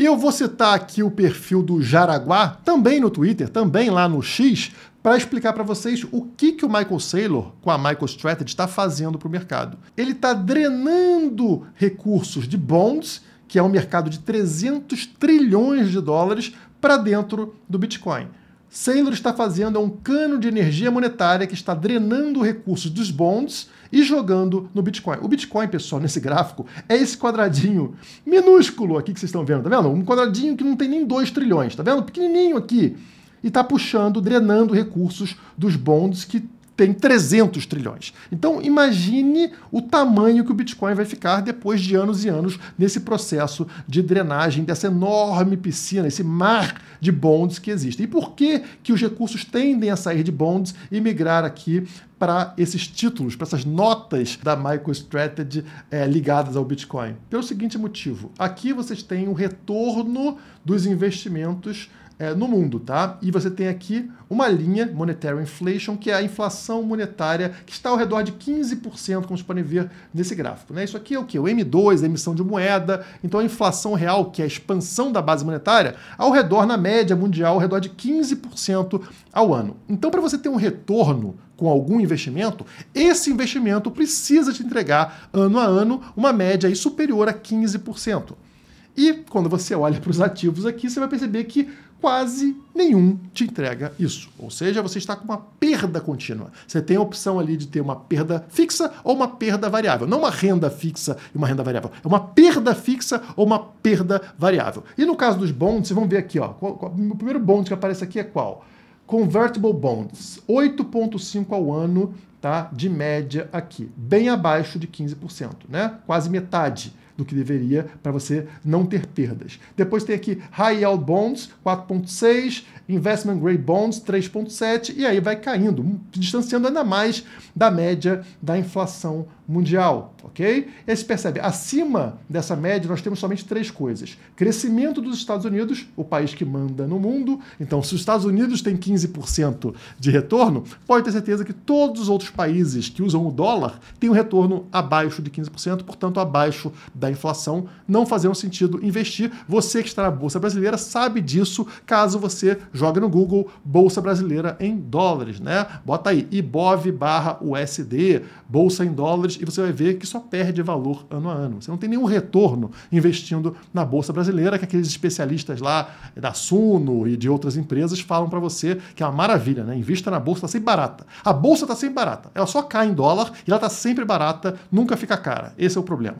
E eu vou citar aqui o perfil do Jaraguá, também no Twitter, também lá no X, para explicar para vocês o que o Michael Saylor, com a MicroStrategy, está fazendo para o mercado. Ele está drenando recursos de bonds, que é um mercado de 300 trilhões de dólares, para dentro do Bitcoin. Saylor está fazendo um cano de energia monetária que está drenando recursos dos bonds e jogando no Bitcoin. O Bitcoin, pessoal, nesse gráfico, é esse quadradinho minúsculo aqui que vocês estão vendo, tá vendo? Um quadradinho que não tem nem 2 trilhões, tá vendo? Pequenininho aqui. E está puxando, drenando recursos dos bonds que tem 300 trilhões. Então, imagine o tamanho que o Bitcoin vai ficar depois de anos e anos nesse processo de drenagem dessa enorme piscina, esse mar de bonds que existe. E por que os recursos tendem a sair de bonds e migrar aqui para esses títulos, para essas notas da MicroStrategy ligadas ao Bitcoin? Pelo seguinte motivo. Aqui vocês têm o retorno dos investimentos no mundo, tá? E você tem aqui uma linha, Monetary Inflation, que é a inflação monetária, que está ao redor de 15%, como vocês podem ver nesse gráfico, né? Isso aqui é o quê? O M2, a emissão de moeda. Então a inflação real, que é a expansão da base monetária, ao redor, na média mundial, ao redor de 15% ao ano. Então, para você ter um retorno com algum investimento, esse investimento precisa te entregar, ano a ano, uma média aí superior a 15%. E quando você olha para os ativos aqui, você vai perceber que quase nenhum te entrega isso. Ou seja, você está com uma perda contínua. Você tem a opção ali de ter uma perda fixa ou uma perda variável. Não uma renda fixa e uma renda variável. É uma perda fixa ou uma perda variável. E no caso dos bonds, vocês vão ver aqui, ó, o primeiro bond que aparece aqui é qual? Convertible Bonds, 8,5 ao ano, tá? De média aqui, bem abaixo de 15%, né? Quase metade do que deveria para você não ter perdas. Depois tem aqui High Yield Bonds, 4,6, Investment Grade Bonds, 3,7, e aí vai caindo, distanciando ainda mais da média da inflação mundial, ok? E aí você percebe, acima dessa média nós temos somente 3 coisas. Crescimento dos Estados Unidos, o país que manda no mundo. Então, se os Estados Unidos têm 15% de retorno, pode ter certeza que todos os outros países que usam o dólar têm um retorno abaixo de 15%, portanto, abaixo da inflação. Não fazendo sentido investir. Você que está na Bolsa Brasileira sabe disso, caso você jogue no Google Bolsa Brasileira em dólares, né? Bota aí IBOV/USD, Bolsa em dólares, e você vai ver que só perde valor ano a ano. Você não tem nenhum retorno investindo na Bolsa Brasileira, que aqueles especialistas lá da Suno e de outras empresas falam para você que é uma maravilha, né? Invista na Bolsa, está sempre barata. A Bolsa está sempre barata. Ela só cai em dólar e ela está sempre barata, nunca fica cara. Esse é o problema.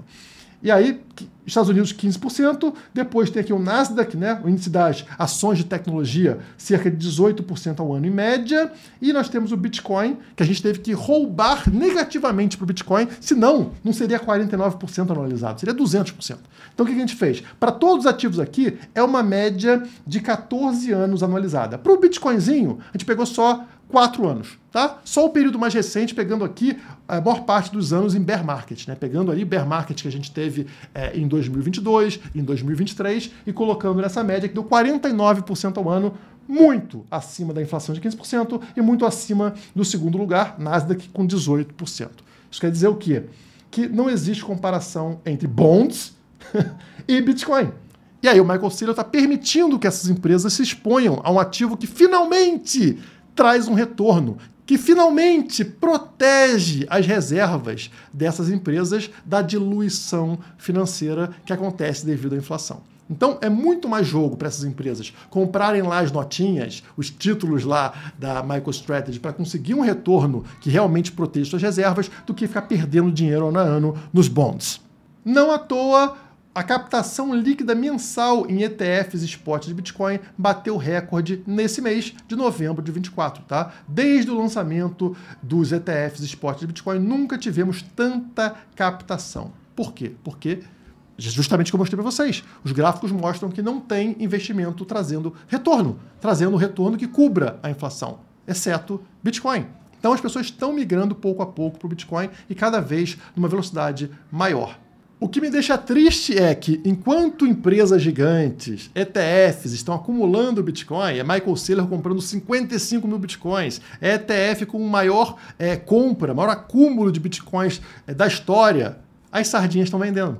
E aí, Estados Unidos 15%, depois tem aqui o Nasdaq, né, o índice das ações de tecnologia, cerca de 18% ao ano em média, e nós temos o Bitcoin, que a gente teve que roubar negativamente para o Bitcoin, senão não seria 49% anualizado, seria 200%. Então o que a gente fez? Para todos os ativos aqui, é uma média de 14 anos anualizada. Para o Bitcoinzinho, a gente pegou só 4 anos, tá? Só o período mais recente, pegando aqui a maior parte dos anos em bear market, né? Pegando ali bear market que a gente teve em 2022, em 2023 e colocando nessa média que deu 49% ao ano, muito acima da inflação de 15% e muito acima do segundo lugar, Nasdaq, com 18%. Isso quer dizer o quê? Que não existe comparação entre bonds e Bitcoin. E aí o Michael Saylor está permitindo que essas empresas se exponham a um ativo que finalmente traz um retorno, que finalmente protege as reservas dessas empresas da diluição financeira que acontece devido à inflação. Então é muito mais jogo para essas empresas comprarem lá as notinhas, os títulos lá da MicroStrategy para conseguir um retorno que realmente proteja suas reservas do que ficar perdendo dinheiro ano a ano nos bonds. Não à toa, a captação líquida mensal em ETFs spot de Bitcoin bateu recorde nesse mês de novembro de 24, tá? Desde o lançamento dos ETFs spot de Bitcoin, nunca tivemos tanta captação. Por quê? Porque, justamente o que eu mostrei para vocês, os gráficos mostram que não tem investimento trazendo retorno que cubra a inflação, exceto Bitcoin. Então as pessoas estão migrando pouco a pouco para o Bitcoin e cada vez numa velocidade maior. O que me deixa triste é que, enquanto empresas gigantes, ETFs, estão acumulando Bitcoin, é Michael Saylor comprando 55 mil Bitcoins, é ETF com maior maior acúmulo de Bitcoins da história, as sardinhas estão vendendo.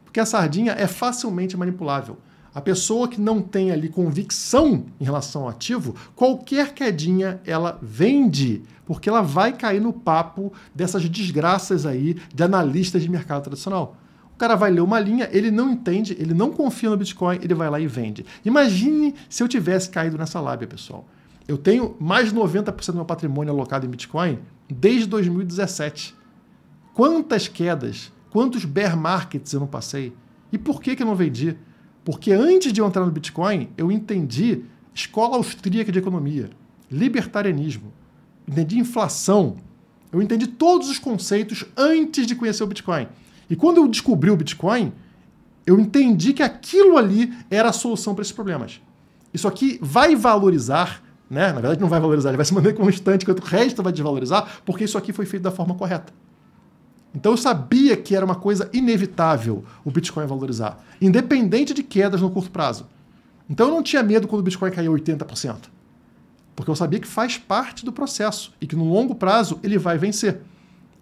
Porque a sardinha é facilmente manipulável. A pessoa que não tem ali convicção em relação ao ativo, qualquer quedinha ela vende, porque ela vai cair no papo dessas desgraças aí de analistas de mercado tradicional. O cara vai ler uma linha, ele não entende, ele não confia no Bitcoin, ele vai lá e vende. Imagine se eu tivesse caído nessa lábia, pessoal. Eu tenho mais de 90% do meu patrimônio alocado em Bitcoin desde 2017. Quantas quedas, quantos bear markets eu não passei? E por que eu não vendi? Porque antes de eu entrar no Bitcoin, eu entendi escola austríaca de economia, libertarianismo, entendi inflação, eu entendi todos os conceitos antes de conhecer o Bitcoin. E quando eu descobri o Bitcoin, eu entendi que aquilo ali era a solução para esses problemas. Isso aqui vai valorizar, né? Na verdade não vai valorizar, ele vai se manter constante, enquanto o resto vai desvalorizar, porque isso aqui foi feito da forma correta. Então eu sabia que era uma coisa inevitável o Bitcoin valorizar, independente de quedas no curto prazo. Então eu não tinha medo quando o Bitcoin caía 80%, porque eu sabia que faz parte do processo e que no longo prazo ele vai vencer.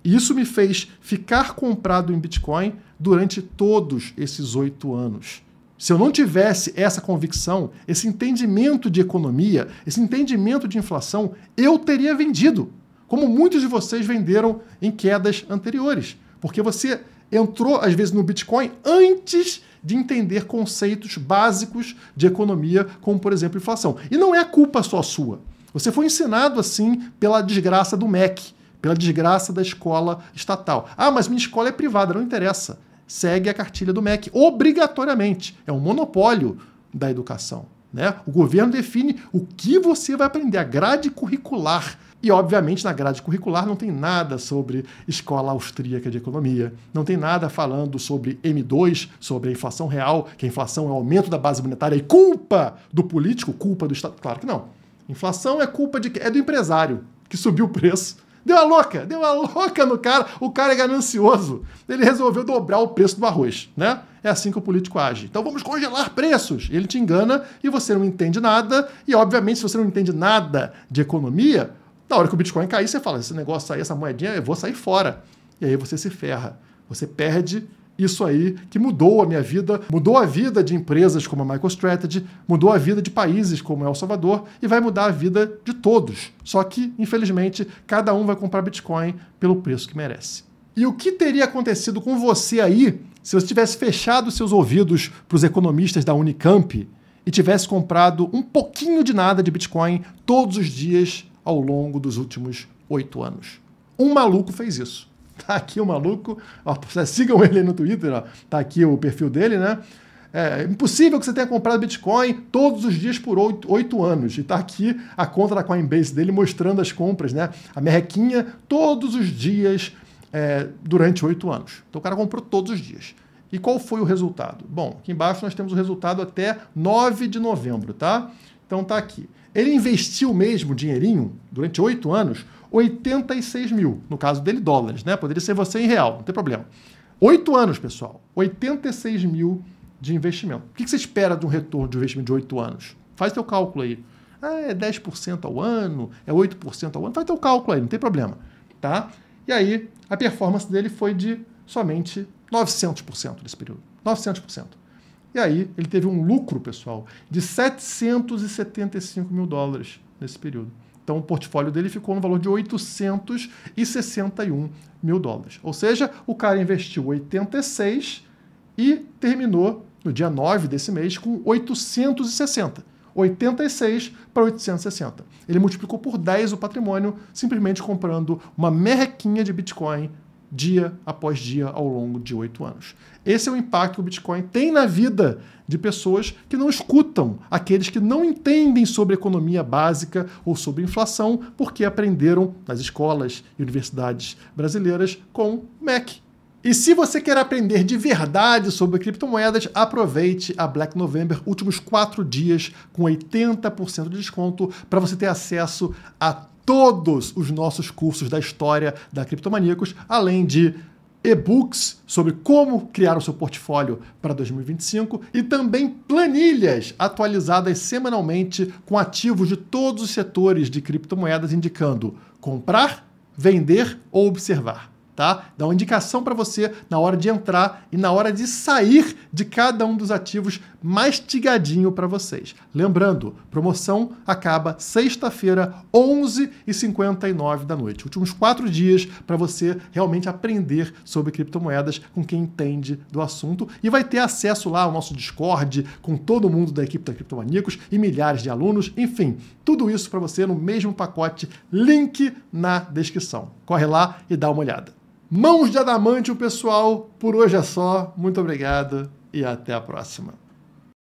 E isso me fez ficar comprado em Bitcoin durante todos esses 8 anos. Se eu não tivesse essa convicção, esse entendimento de economia, esse entendimento de inflação, eu teria vendido. Como muitos de vocês venderam em quedas anteriores. Porque você entrou, às vezes, no Bitcoin antes de entender conceitos básicos de economia, como, por exemplo, inflação. E não é culpa só sua. Você foi ensinado assim pela desgraça do MEC, pela desgraça da escola estatal. Ah, mas minha escola é privada, não interessa. Segue a cartilha do MEC, obrigatoriamente. É um monopólio da educação, né? O governo define o que você vai aprender, a grade curricular. E, obviamente, na grade curricular não tem nada sobre escola austríaca de economia, não tem nada falando sobre M2, sobre a inflação real, que a inflação é o aumento da base monetária e culpa do político, culpa do Estado. Claro que não. Inflação é culpa é do empresário, que subiu o preço. Deu a louca no cara, o cara é ganancioso. Ele resolveu dobrar o preço do arroz, né? É assim que o político age. Então vamos congelar preços. Ele te engana e você não entende nada. E, obviamente, se você não entende nada de economia, na hora que o Bitcoin cair, você fala, esse negócio aí, essa moedinha, eu vou sair fora. E aí você se ferra. Você perde isso aí que mudou a minha vida, mudou a vida de empresas como a MicroStrategy, mudou a vida de países como El Salvador e vai mudar a vida de todos. Só que, infelizmente, cada um vai comprar Bitcoin pelo preço que merece. E o que teria acontecido com você aí se você tivesse fechado seus ouvidos para os economistas da Unicamp e tivesse comprado um pouquinho de nada de Bitcoin todos os dias ao longo dos últimos 8 anos? Um maluco fez isso. Tá aqui o maluco, ó, sigam ele aí no Twitter, ó, tá aqui o perfil dele, né? É impossível que você tenha comprado Bitcoin todos os dias por 8 anos. E tá aqui a conta da Coinbase dele mostrando as compras, né? A merrequinha todos os dias durante 8 anos. Então o cara comprou todos os dias. E qual foi o resultado? Bom, aqui embaixo nós temos o resultado até 9 de novembro, tá? Então tá aqui. Ele investiu mesmo dinheirinho, durante 8 anos, 86 mil. No caso dele, dólares, né? Poderia ser você em real, não tem problema. 8 anos, pessoal. 86 mil de investimento. O que você espera de um retorno de investimento de 8 anos? Faz teu cálculo aí. É 10% ao ano? É 8% ao ano? Faz teu cálculo aí, não tem problema, tá? E aí, a performance dele foi de somente 900% nesse período. 900%. E aí, ele teve um lucro, pessoal, de 775 mil dólares nesse período. Então, o portfólio dele ficou no valor de 861 mil dólares. Ou seja, o cara investiu 86 e terminou no dia 9 desse mês com 860. 86 para 860. Ele multiplicou por 10 o patrimônio simplesmente comprando uma merrequinha de Bitcoin dia após dia ao longo de 8 anos. Esse é o impacto que o Bitcoin tem na vida de pessoas que não escutam aqueles que não entendem sobre economia básica ou sobre inflação porque aprenderam nas escolas e universidades brasileiras com MEC. E se você quer aprender de verdade sobre criptomoedas, aproveite a Black November, últimos 4 dias com 80% de desconto para você ter acesso a todos os nossos cursos da história da Criptomaníacos, além de e-books sobre como criar o seu portfólio para 2025 e também planilhas atualizadas semanalmente com ativos de todos os setores de criptomoedas indicando comprar, vender ou observar. Tá? Dá uma indicação para você na hora de entrar e na hora de sair de cada um dos ativos mastigadinho para vocês. Lembrando, promoção acaba sexta-feira, 11h59 da noite. Últimos 4 dias para você realmente aprender sobre criptomoedas com quem entende do assunto e vai ter acesso lá ao nosso Discord com todo mundo da equipe da Criptomaníacos e milhares de alunos. Enfim, tudo isso para você no mesmo pacote. Link na descrição. Corre lá e dá uma olhada. Mãos de adamante, pessoal. Por hoje é só. Muito obrigado e até a próxima.